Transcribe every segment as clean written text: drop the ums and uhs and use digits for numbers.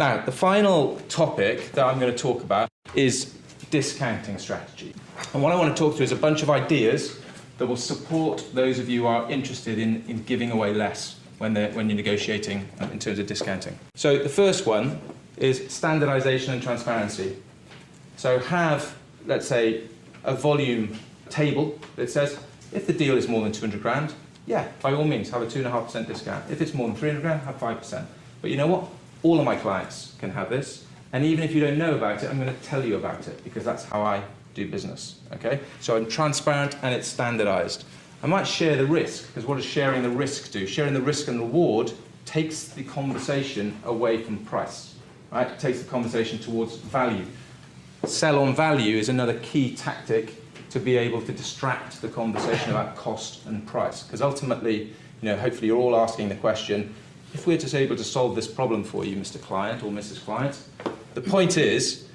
Now, the final topic that I'm going to talk about is discounting strategy. And what I want to talk through is a bunch of ideas that will support those of you who are interested in giving away less when you're negotiating in terms of discounting. So the first one is standardization and transparency. So have, let's say, a volume table that says, if the deal is more than 200 grand, yeah, by all means, have a 2.5% discount. If it's more than 300 grand, have 5%. But you know what? All of my clients can have this. And even if you don't know about it, I'm going to tell you about it because that's how I do business, okay? So I'm transparent and it's standardized. I might share the risk, because what does sharing the risk do? Sharing the risk and reward takes the conversation away from price, right? It takes the conversation towards value. Sell on value is another key tactic to be able to distract the conversation about cost and price. Because ultimately, hopefully you're all asking the question, if we're just able to solve this problem for you, Mr. Client or Mrs. Client, the point is,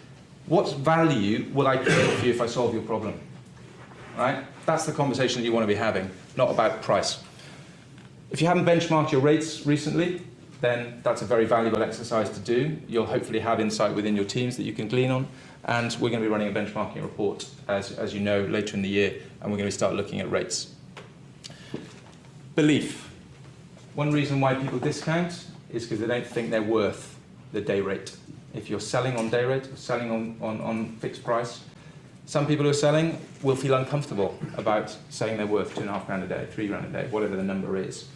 what value will I create for you if I solve your problem? Right? That's the conversation that you want to be having, not about price. If you haven't benchmarked your rates recently, then that's a very valuable exercise to do. You'll hopefully have insight within your teams that you can glean on. And we're going to be running a benchmarking report, as you know, later in the year, and we're going to start looking at rates. Belief. One reason why people discount is because they don't think they're worth the day rate. If you're selling on day rate, or selling on fixed price, some people who are selling will feel uncomfortable about saying they're worth 2.5 grand a day, 3 grand a day, whatever the number is.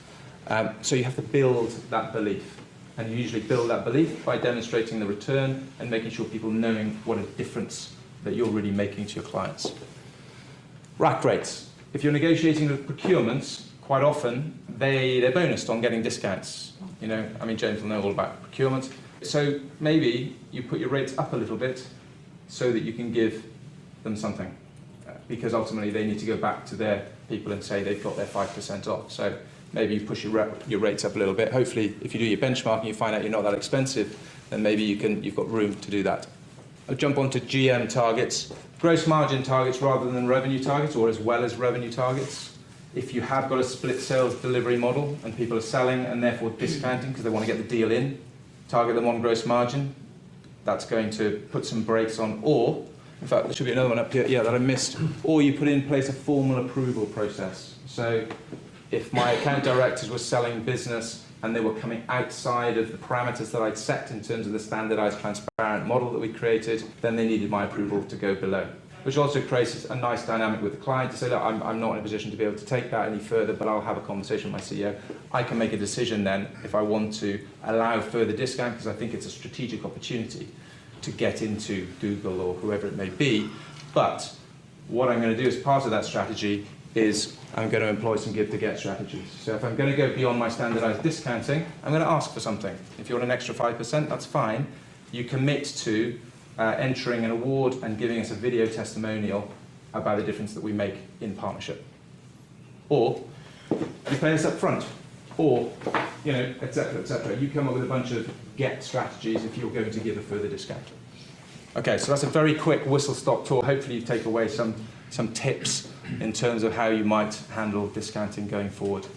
So you have to build that belief. And you usually build that belief by demonstrating the return and making sure people knowing what a difference that you're really making to your clients. Rack rates. If you're negotiating with procurements, quite often they're bonused on getting discounts. James will know all about procurement. So maybe you put your rates up a little bit so that you can give them something. Because ultimately they need to go back to their people and say they've got their 5% off. So maybe you push your rates up a little bit. Hopefully, if you do your benchmarking, you find out you're not that expensive, then maybe you've got room to do that. I'll jump on to GM targets, gross margin targets rather than revenue targets, or as well as revenue targets. If you have got a split sales delivery model and people are selling and therefore discounting because they want to get the deal in, target them on gross margin. That's going to put some brakes on, or, in fact, there should be another one up here, that I missed, or you put in place a formal approval process. So if my account directors were selling business and they were coming outside of the parameters that I'd set in terms of the standardized, transparent model that we created, then they needed my approval to go below. Which also creates a nice dynamic with the client to say, look, I'm not in a position to be able to take that any further, but I'll have a conversation with my CEO. I can make a decision then if I want to allow further discount, because I think it's a strategic opportunity to get into Google or whoever it may be. But what I'm going to do as part of that strategy is I'm going to employ some give to get strategies. So if I'm going to go beyond my standardized discounting, I'm going to ask for something. If you want an extra 5%, that's fine. You commit to entering an award and giving us a video testimonial about the difference that we make in partnership. Or you pay us up front. Or, et cetera, et cetera. You come up with a bunch of get strategies if you're going to give a further discount. Okay, so that's a very quick whistle-stop tour. Hopefully you take away some tips in terms of how you might handle discounting going forward.